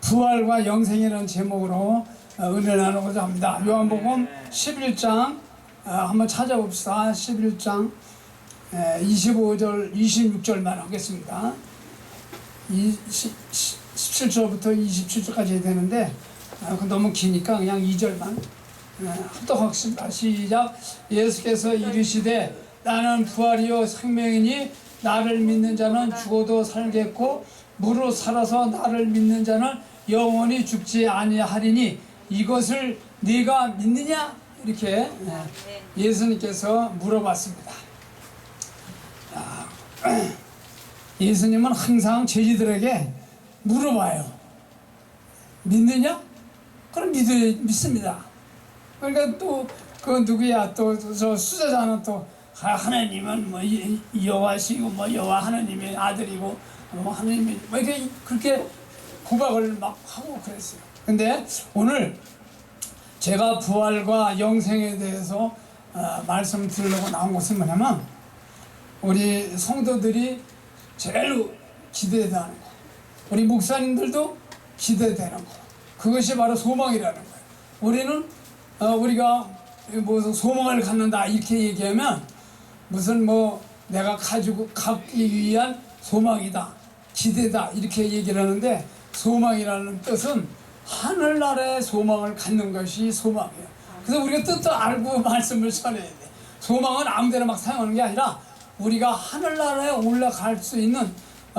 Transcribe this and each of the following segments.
부활과 영생이라는 제목으로 은혜를 나누고자 합니다. 요한복음 11장 한번 찾아봅시다. 11장 25절 26절만 하겠습니다. 17절부터 27절까지 해야 되는데 너무 기니까 그냥 2절만 합독하겠습니다. 시작. 예수께서 이르시되 나는 부활이요 생명이니 나를 믿는 자는 죽어도 살겠고 무릇 살아서 나를 믿는 자는 영원히 죽지 아니하리니 이것을 네가 믿느냐? 이렇게 예수님께서 물어봤습니다. 예수님은 항상 제자들에게 물어봐요. 믿느냐? 그럼 믿습니다. 그러니까 또 그 누구야? 또 저 수제자는 또 하나님은 뭐 여호와시고 뭐 여호와 하나님의 아들이고 뭐 하나님이 뭐 이렇게 그렇게 고백을 막 하고 그랬어요. 근데 오늘 제가 부활과 영생에 대해서 말씀드리려고 나온 것은 뭐냐면 우리 성도들이 제일 기대되는 거, 우리 목사님들도 기대되는 거, 그것이 바로 소망이라는 거예요. 우리는 우리가 무슨 소망을 갖는다 이렇게 얘기하면 무슨 뭐 내가 갖기 위한 소망이다, 기대다 이렇게 얘기를 하는데 소망이라는 뜻은 하늘나라의 소망을 갖는 것이 소망이에요. 그래서 우리가 뜻도 알고 말씀을 전해야 돼. 소망은 아무데나 막 사용하는 게 아니라 우리가 하늘나라에 올라갈 수 있는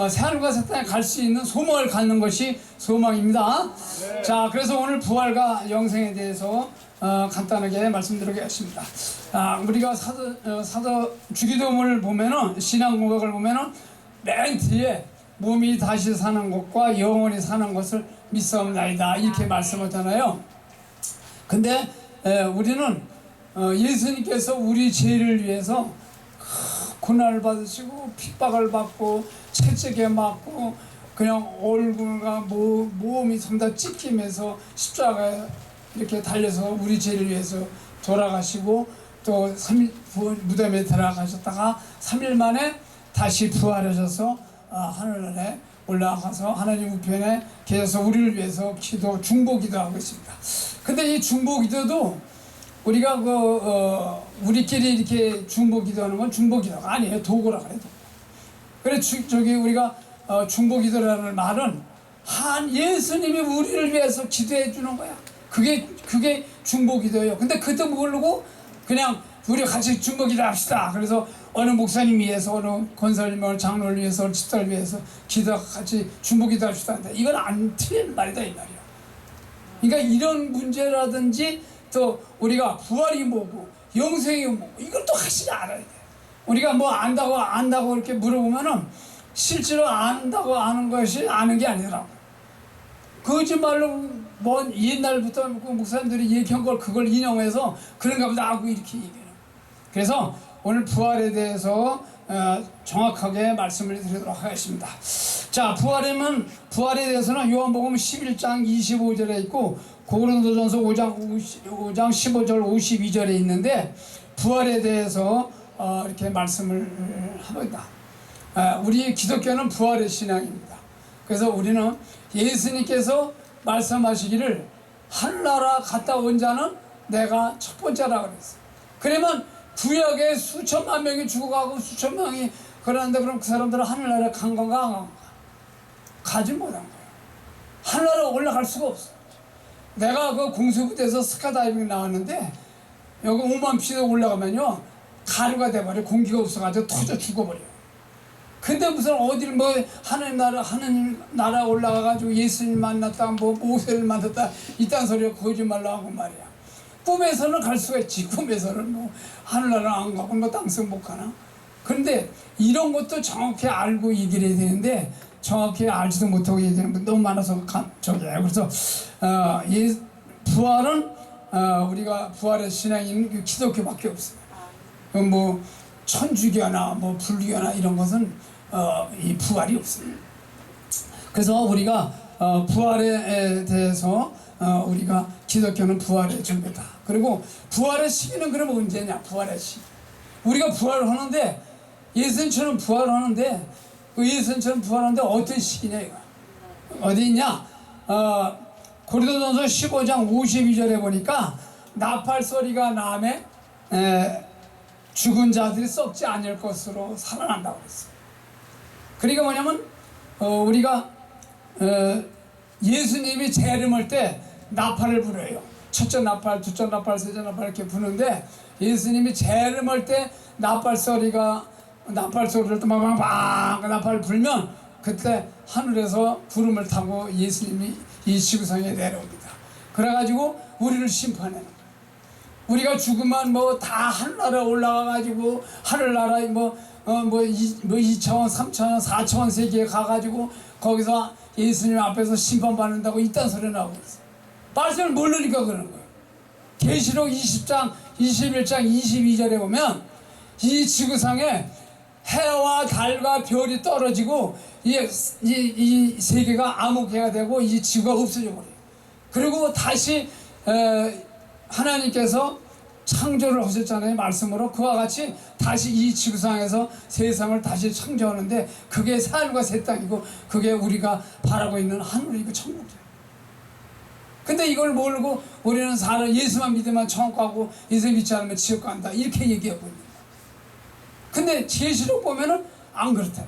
새하늘과 새 땅에 갈 수 있는 소망을 갖는 것이 소망입니다. 네. 자, 그래서 오늘 부활과 영생에 대해서 간단하게 말씀드리겠습니다. 우리가 사도 주기도문을 보면은 신앙 고백을 보면은 맨 뒤에 몸이 다시 사는 것과 영원히 사는 것을 믿사옵나이다 이렇게 말씀하잖아요. 근데 우리는 예수님께서 우리 죄를 위해서 고난을 받으시고 핍박을 받고 채찍에 맞고 그냥 얼굴과 몸이 전부 다 찢기면서 십자가에 이렇게 달려서 우리 죄를 위해서 돌아가시고 또 3일 무덤에 들어가셨다가 3일 만에 다시 부활하셔서 하늘에 올라가서 하나님 우편에 계셔서 우리를 위해서 중보기도 하고 있습니다. 근데 이 중보기도도 우리가 우리끼리 이렇게 중보기도하는 건 중보기도가 아니에요. 도구라 그래도. 그래 저기 우리가 중보기도라는 말은 예수님이 우리를 위해서 기도해 주는 거야. 그게 중보기도예요. 근데 그것도 모르고 그냥 우리 같이 중보기도 합시다. 그래서 어느 목사님 위해서 어느 권사님 장로를 위해서 집사를 위해서 같이 중보기도 합시다. 이건 안 틀린 말이다 이 말이야. 그러니까 이런 문제라든지 또 우리가 부활이 뭐고 영생이 뭐고 이걸 또 확실히 알아야 돼. 우리가 뭐 안다고 이렇게 물어보면은 실제로 안다고 아는 것이 아는 게 아니더라고. 거짓말로 뭐 옛날부터 목사님들이 얘기한 걸 그걸 인용해서 그런가 보다 하고 이렇게 얘기해요. 그래서 오늘 부활에 대해서 정확하게 말씀을 드리도록 하겠습니다. 자, 부활에 대해서는 요한복음 11장 25절에 있고 고린도전서 5장 15절 52절에 있는데 부활에 대해서 이렇게 말씀을 합니다. 우리 기독교는 부활의 신앙입니다. 그래서 우리는 예수님께서 말씀하시기를 하늘나라 갔다 온 자는 내가 첫 번째라 그랬어요. 그러면 구약에 수천만 명이 죽어가고 수천 명이 그러는데 그럼 그 사람들은 하늘나라에 간 건가 안 간 건가? 가지 못한 거예요. 하늘나라에 올라갈 수가 없어. 내가 그 공수부대에서 스카다이빙 나왔는데 여기 5만 피에 올라가면요 가루가 돼버려. 공기가 없어가지고 터져 죽어버려요. 근데 무슨 어딜 뭐 하나님 나라 올라가가지고 예수님 만났다 뭐 모세를 만났다 이딴 소리가 거짓말로 하고 말이야. 꿈에서는 갈 수가 있지. 꿈에서는 뭐 하늘나라 안 가고 뭐 땅속 못 가나. 그런데 이런 것도 정확히 알고 얘기를 해야 되는데 정확히 알지도 못하고 얘기하는 분 너무 많아서 그래서 부활은 우리가 부활의 신앙인 기독교밖에 없어요. 뭐 천주교나 뭐 불교나 이런 것은 이 부활이 없어요. 그래서 우리가 부활에 대해서 우리가 기독교는 부활의 종교다. 그리고 부활의 시기는 그럼 언제냐? 부활의 시기. 우리가 부활을 하는데 예수님처럼 부활을 하는데 그 예수님처럼 부활하는데 어떤 시기냐 이거. 어디 있냐? 고린도전서 15장 52절에 보니까 나팔 소리가 나매 죽은 자들이 썩지 않을 것으로 살아난다고 그랬어요. 그러니까 뭐냐면 우리가 예수님이 재림할 때 나팔을 불어요. 첫째 나팔, 둘째 나팔, 셋째 나팔 이렇게 부는데 예수님이 재림할 때 나팔 소리를 또 빵빵빵 나팔을 불면 그때 하늘에서 구름을 타고 예수님이 이 지구상에 내려옵니다. 그래가지고 우리를 심판해요. 우리가 죽으면 뭐 다 하늘나라에 올라가가지고 하늘나라에 뭐 2차원, 3차원, 4차원 세계에 가가지고 거기서 예수님 앞에서 심판받는다고 이딴 소리 나오고 있어요. 말씀을 모르니까 그러는 거예요. 계시록 20장, 21장, 22절에 보면 이 지구상에 해와 달과 별이 떨어지고 이 세계가 암흑해가 되고 이 지구가 없어져 버려요. 그리고 다시 하나님께서 창조를 하셨잖아요. 말씀으로 그와 같이 다시 이 지구상에서 세상을 다시 창조하는데 그게 삶과 새 땅이고 그게 우리가 바라고 있는 하늘이고 천국이에요. 근데 이걸 모르고 우리는 예수만 믿으면 천국 가고 예수 믿지 않으면 지옥 간다 이렇게 얘기하고 있는 거예요. 근데 계시록 보면은 안 그렇다.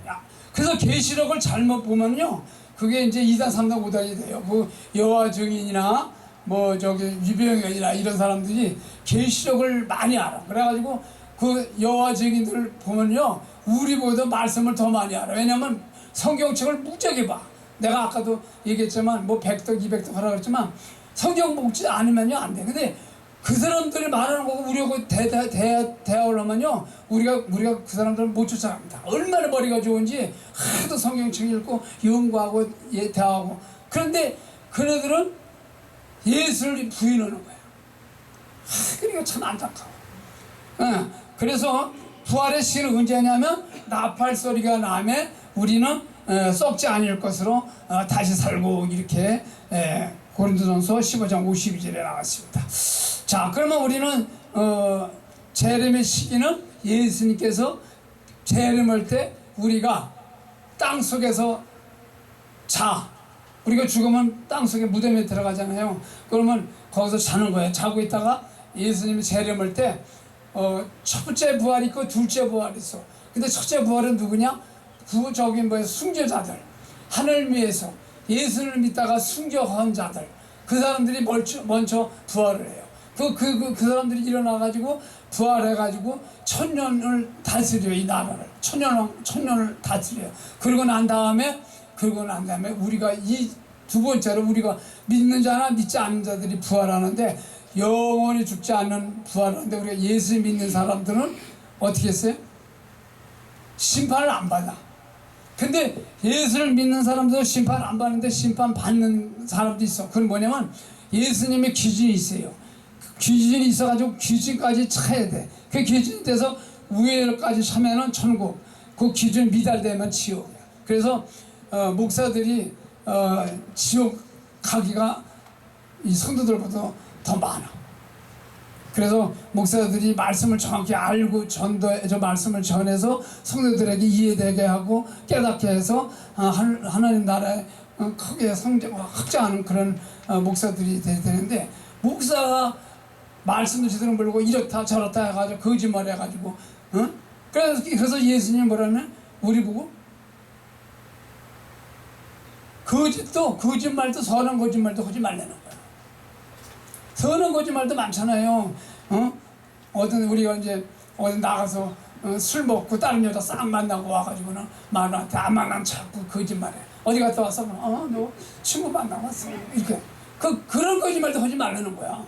그래서 계시록을 잘못 보면요 그게 이제 2단 3단 5단이 돼요. 그 여호와 증인이나 뭐 유병현이나 이런 사람들이 계시록을 많이 알아. 그래가지고 그 여호와 증인들 보면요 우리보다 말씀을 더 많이 알아. 왜냐면 성경책을 무지하게 봐. 내가 아까도 얘기했지만 뭐 100덕 200덕 하라고 했지만 성경 보지 않으면요 안 돼. 근데 그 사람들이 말하는 거고 우리하고 대화를 하면요 우리가 그 사람들을 못 쫓아갑니다. 얼마나 머리가 좋은지 하도 성경책 읽고 연구하고 대화하고. 그런데 그네들은 예수를 부인하는 거야. 그러니까 참 안타까워. 그래서 부활의 시는 언제냐면 나팔 소리가 나면 우리는 썩지 않을 것으로 다시 살고 이렇게 고린도전서 15장 52절에 나왔습니다. 자, 그러면 우리는 재림의 시기는 예수님께서 재림할 때 우리가 땅 속에서 우리가 죽으면 땅속에 무덤에 들어가잖아요. 그러면 거기서 자는 거예요. 자고 있다가 예수님이 재림할 때 첫 번째 부활이 있고 둘째 부활이 있어. 근데 첫째 부활은 누구냐? 순교자들, 하늘 위에서 예수를 믿다가 순교한 자들, 그 사람들이 먼저 부활을 해요. 그 사람들이 일어나가지고 부활해가지고 천년을 다스려요. 이 나라를 천년을 다스려요. 그러고 난 다음에 우리가 이 두 번째로 우리가 믿는 자나 믿지 않는 자들이 부활하는데 영원히 죽지 않는 부활하는데 우리가 예수 믿는 사람들은 어떻게 했어요? 심판을 안 받아. 근데 예수를 믿는 사람들은 심판 안 받는데 심판 받는 사람도 있어. 그건 뭐냐면 예수님의 기준이 있어요. 기준이 있어가지고 기준까지 차야 돼. 그 기준이 돼서 우회까지 차면은 천국, 그 기준 미달되면 지옥이야. 그래서 목사들이 지옥 가기가 이 성도들보다 더 많아. 그래서 목사들이 말씀을 정확히 알고 저 말씀을 전해서 성도들에게 이해되게 하고 깨닫게 해서 하나님 나라에 크게 확장하는 그런 목사들이 돼야 되는데 목사가 말씀도 제대로 모르고 이렇다 저렇다 해가지고 거짓말 해가지고 그래서 예수님이 뭐라면 우리 보고 거짓말도 선한 거짓말도 하지 말라는 거야. 선한 거짓말도 많잖아요. 우리가 이제 어디 나가서 술 먹고 다른 여자 싹 만나고 와가지고는 마누라한테 안 만난 자꾸 거짓말해. 어디 갔다 왔어? 너 친구 만나고 왔어. 이렇게 그런 거짓말도 하지 말라는 거야.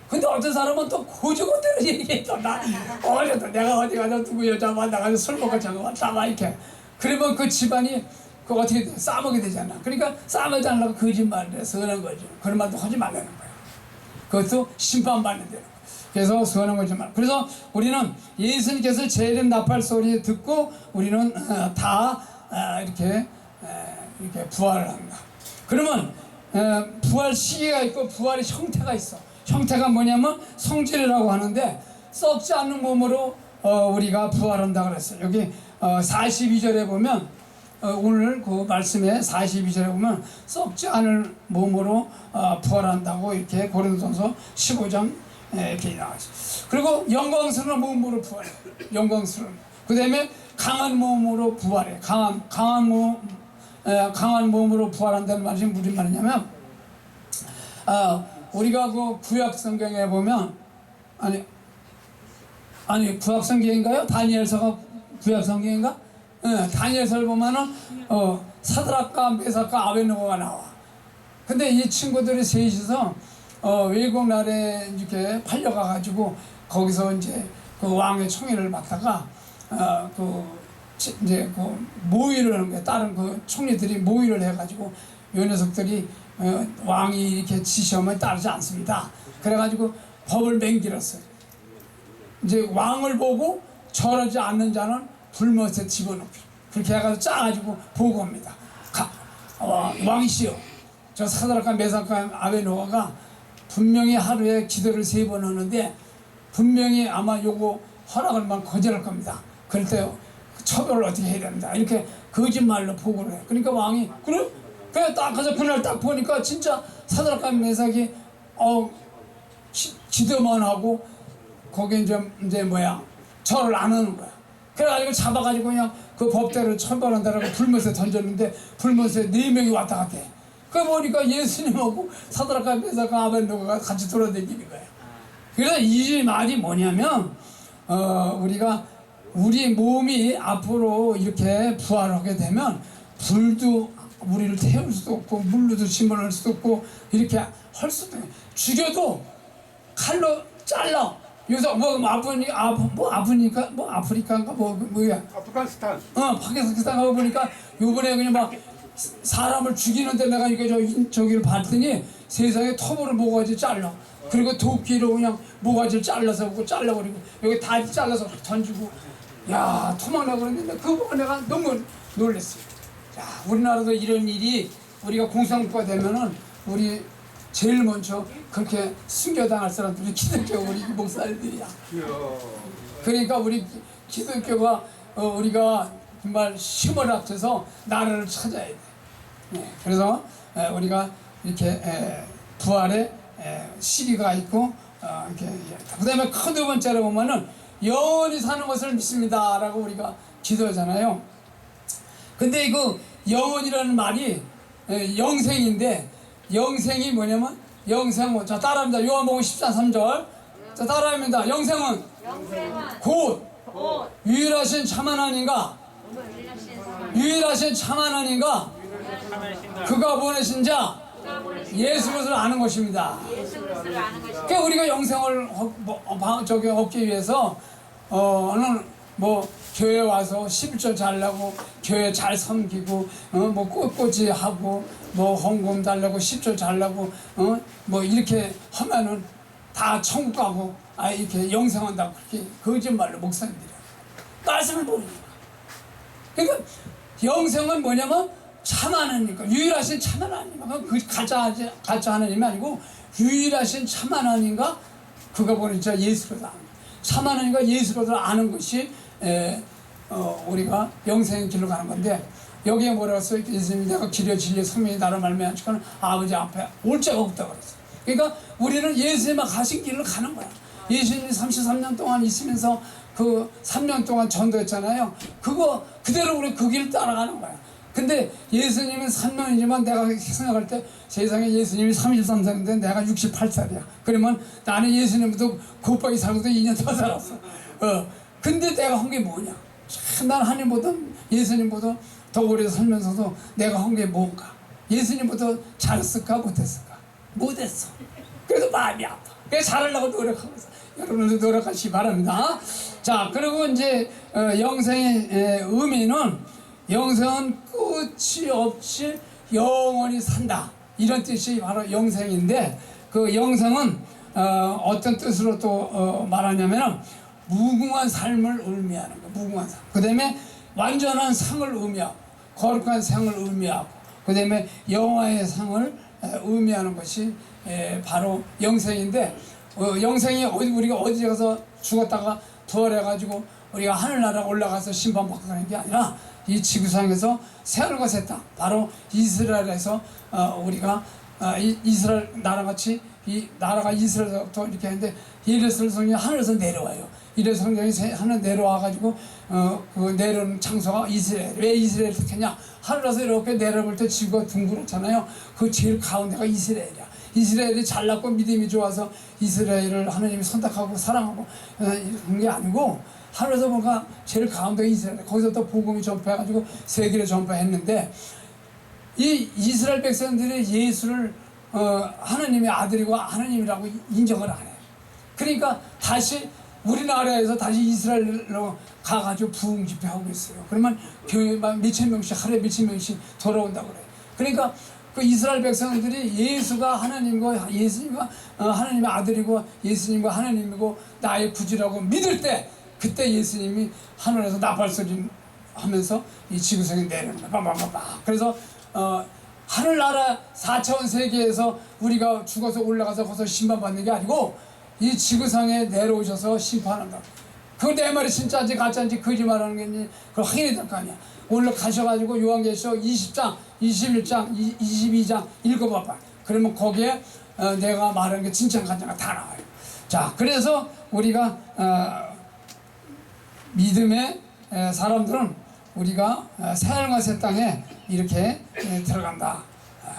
근데 어떤 사람은 또 고주고대로 얘기해. 내가 어디 가서 누구 여자 만나가지고 술 먹고 저거 왔다가 이렇게. 그러면 그 집안이 어떻게 돼? 싸먹게 되잖아. 그러니까 싸먹지 않으려고 거짓말을 해. 선한 거죠. 그런 말도 하지 말라는 거야. 그것도 심판받는 대로. 그래서 선한 거짓말. 그래서 우리는 예수님께서 재림 나팔 소리 듣고 우리는 다 이렇게 부활을 한다. 그러면 부활 시기가 있고 부활의 형태가 있어. 형태가 뭐냐면 성질이라고 하는데 썩지 않는 몸으로 우리가 부활한다 그랬어요. 여기 42절에 보면 오늘 그 말씀에 42절에 보면 썩지 않을 몸으로 부활한다고 이렇게 고린도전서 15장 이렇게 나와있어요. 그리고 영광스러운 몸으로 부활해. 영광스러운. 그 다음에 강한 몸으로 부활해. 강한 몸으로 부활한다는 말이 무슨 말이냐면, 우리가 그 구약 성경에 보면, 아니 구약 성경인가요? 다니엘서가 구약 성경인가? 다니엘서를 보면은 사드락과 메삭과 아베느고가 나와. 근데 이 친구들이 셋이서 외국 나라에 이렇게 팔려가 가지고 거기서 이제 그 왕의 총애를 받다가 이제 그 모의를 하는 거예요. 다른 그 총리들이 모의를 해가지고 요 녀석들이 왕이 이렇게 지시하면 따르지 않습니다. 그래가지고 법을 맹길었어요. 이제 왕을 보고 절하지 않는 자는 불못에 집어넣기. 그렇게 해가지고 짜가지고 보고합니다. 왕이시여, 저 사드락과 메삭과 아베느고가 분명히 하루에 기도를 3번 하는데 분명히 아마 요거 허락을만 거절할 겁니다. 그럴 때 처벌을 어떻게 해야 됩니다. 이렇게 거짓말로 보고를 해요. 그러니까 왕이 그래 딱 가서 그날 딱 보니까 진짜 사드락과 메삭이 기도만 하고 거기 이제 뭐야 절을 안 하는 거야. 그래가지고 잡아가지고 그냥 그 법대로 처벌한다라고 불못에 던졌는데 불못에 4명이 왔다 갔대. 그 보니까 예수님하고 사드락과 메삭과 아벤노고가 같이 돌아다니는 거야. 그래서 이 말이 뭐냐면 우리가 우리 몸이 앞으로 이렇게 부활하게 되면 불도 우리를 태울 수도 없고 물로도 심어낼 수도 없고 이렇게 할 수도 없고 죽여도 칼로 잘라. 여기서 아프니까 아프리카인가 뭐야? 아프가니스탄. 파키스탄 가고 보니까 요번에 그냥 막 사람을 죽이는데 내가 저기를 봤더니 세상에 톱으로 모가지 잘라. 그리고 도끼로 그냥 모가지를 잘라서 잘라버리고 여기 다리 잘라서 던지고 야 토막나고 그랬는데 그거 보고 내가 너무 놀랐어요. 야 우리나라도 이런 일이 우리가 공산국가 되면은 우리 제일 먼저 그렇게 숨겨당할 사람들이 기독교 우리 목사들이야. 그러니까 우리 기독교가 우리가 정말 힘을 합쳐서 나라를 찾아야 돼. 그래서 우리가 이렇게 부활의 시기가 있고 이렇게 그다음에 큰 두 번째로 보면은 영원히 사는 것을 믿습니다라고 우리가 기도하잖아요. 근데 그 영원이라는 말이 영생인데 영생이 뭐냐면 영생은 자 따라합니다. 요한복음 14:3절 자 따라합니다. 영생은 곧 유일하신 참 하나님과 유일하신 참 하나님과 그가 보내신 자 예수 그리스도를 아는 것입니다. 그러니까 우리가 영생을 얻기 위해서 뭐 교회 와서 11절 잘라고 교회 잘 섬기고 뭐 꿋꿋이 하고 뭐 헌금 달라고 10절 잘라고 뭐 이렇게 하면은 다 천국 가고 이렇게 영생한다고 그렇게 거짓말로 목사님들이 말씀을 모르니까. 그러니까 영생은 뭐냐면 참 하나님과 유일하신 참 하나님과 그 가짜 하나님이 아니고 유일하신 참 하나님과 그가 보낸 자 예수를 아는 참 하나님과 예수를 아는 것이 우리가 영생의 길로 가는 건데 여기에 뭐라고 써요? 예수님이 내가 길이요 진리요 생명이 나로 말미암아 지금은 아버지 앞에 올 자가 없다고 그랬어요. 그러니까 우리는 예수님만 가신 길을 가는 거야. 예수님이 33년 동안 있으면서 그 3년 동안 전도했잖아요. 그거 그대로 우리 그 길 따라가는 거야. 근데 예수님은 3년이지만 내가 생각할 때 세상에 예수님이 33살인데 내가 68살이야. 그러면 나는 예수님보다 곱하기 살고도 2년 더 살았어. 근데 내가 한 게 뭐냐? 참 난 하나님보다 예수님보다 더 오래 살면서도 내가 한 게 뭔가? 예수님보다 잘했을까 못했을까? 못했어. 그래서 마음이 아파. 그래서 잘하려고 노력하고 있어. 여러분들도 노력하시기 바랍니다. 자, 그리고 이제 영생의 의미는 영생은 끝이 없이 영원히 산다. 이런 뜻이 바로 영생인데 그 영생은 어떤 뜻으로 또 말하냐면 무궁한 삶을 의미하는 거. 무궁한 삶. 그 다음에 완전한 상을 의미하고 거룩한 상을 의미하고 그 다음에 영화의 상을 의미하는 것이 바로 영생인데 영생이 우리가 어디 가서 죽었다가 부활해가지고 우리가 하늘나라 올라가서 심판받고 가는 게 아니라 이 지구상에서 새하늘과 새 땅, 바로 이스라엘에서 우리가 이스라엘 나라같이 이 나라가 이스라엘부터 이렇게 하는데 이레스 성령이 하늘에서 내려와요. 이레스 성령이 하늘 내려와가지고 그 내려오는 장소가 이스라엘. 왜 이스라엘을 택했냐? 하늘에서 이렇게 내려볼 때 지구가 둥그렇잖아요. 그 제일 가운데가 이스라엘이야. 이스라엘이 잘났고 믿음이 좋아서 이스라엘을 하나님이 선택하고 사랑하고 그런 게 아니고 하늘에서 뭔가 제일 가운데가 이스라엘. 거기서 또 복음이 전파해가지고 세계를 전파했는데 이 이스라엘 백성들이 예수를 하나님의 아들이고 하나님이라고 인정을 안 해요. 그러니까 다시 우리나라에서 다시 이스라엘로 가가지고 부흥 집회하고 있어요. 그러면 교회만 몇천 명씩 하루에 몇천 명씩 돌아온다고 그래요. 그러니까 그 이스라엘 백성들이 예수가 하나님과 예수님과 하나님의 아들이고 예수님과 하나님이고 나의 구주라고 믿을 때 그때 예수님이 하늘에서 나팔소리 하면서 이 지구상에 내려오는 거야. 빠바바바. 그래서 하늘나라 4차원 세계에서 우리가 죽어서 올라가서 거기서 심판받는 게 아니고 이 지구상에 내려오셔서 심판한다. 그거 내 말이 진짜인지 가짜인지 거짓말하는 게인지 그걸 확인해야 될 거 아니야. 오늘 가셔가지고 요한계시록 20장, 21장, 22장 읽어봐봐. 그러면 거기에 내가 말하는 게 진짜인가 가짜인가 다 나와요. 자, 그래서 우리가 믿음의 사람들은 우리가 새하늘과 새 땅에 이렇게 들어간다.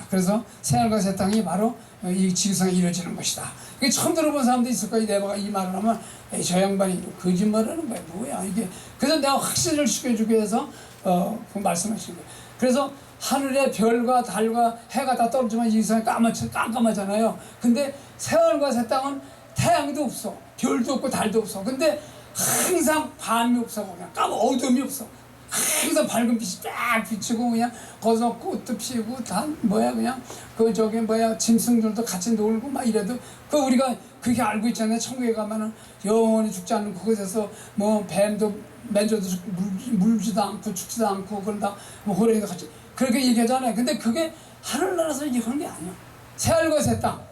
그래서 새하늘과 새 땅이 바로 이 지구상에 이루어지는 것이다. 이게 처음 들어본 사람도 있을 거야. 내가 이 말을 하면 저 양반이 거짓말하는 거야. 뭐야 이게. 그래서 내가 확신을 시켜주기 위해서 그 말씀하신 거예요. 그래서 하늘에 별과 달과 해가 다 떨어지면 이 지구상이 깜깜하잖아요. 근데 새하늘과 새 땅은 태양도 없어. 별도 없고 달도 없어. 근데 항상 밤이 없어. 그냥 어둠이 없어. 항상 밝은 빛이 쫙 비치고 그냥 거기서 꽃도 피우고 다 그냥 그 저기 짐승들도 같이 놀고 막 이래도 그 우리가 그렇게 알고 있잖아요. 천국에 가면은 영원히 죽지 않는 그곳에서 뭐 뱀도 맨져도 물지도 않고 죽지도 않고 그런다 뭐 호랑이도 같이 그렇게 얘기하잖아요. 근데 그게 하늘나라에서 이런 게 아니야. 새하늘과 새 땅.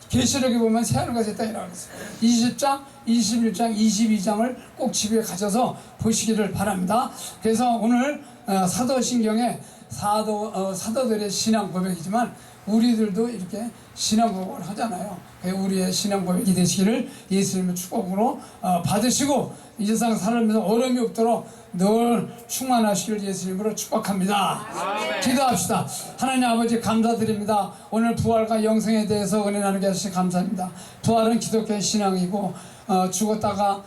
계시록에 보면 새하늘과 새 땅이라고 했어요. 20장, 21장, 22장을 꼭 집에 가셔서 보시기를 바랍니다. 그래서 오늘 사도신경에 사도들의 신앙 고백이지만 우리들도 이렇게 신앙 고백을 하잖아요. 우리의 신앙 고백이 되시기를 예수님의 축복으로 받으시고 이 세상 살면서 어려움이 없도록 늘 충만하시길 예수님으로 축복합니다. 아멘. 기도합시다. 하나님 아버지 감사드립니다. 오늘 부활과 영생에 대해서 은혜 나누게 하시니 감사합니다. 부활은 기독교의 신앙이고 죽었다가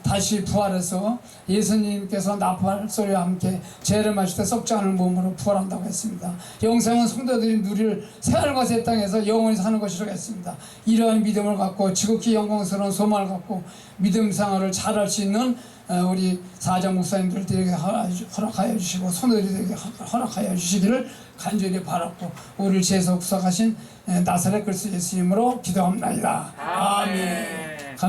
다시 부활해서 예수님께서 나팔 소리와 함께 죄를 마실 때 썩지 않은 몸으로 부활한다고 했습니다. 영생은 성도들이 누릴 새하늘과 새 땅에서 영원히 사는 것이라고 했습니다. 이러한 믿음을 갖고 지극히 영광스러운 소망을 갖고 믿음 생활을 잘할 수 있는 우리 사장 목사님들에게 허락하여 주시고 성도들에게 허락하여 주시기를 간절히 바랐고 우리를 죄에서 구속하신 나사렛 그리스도 예수님으로 기도합니다. 아멘.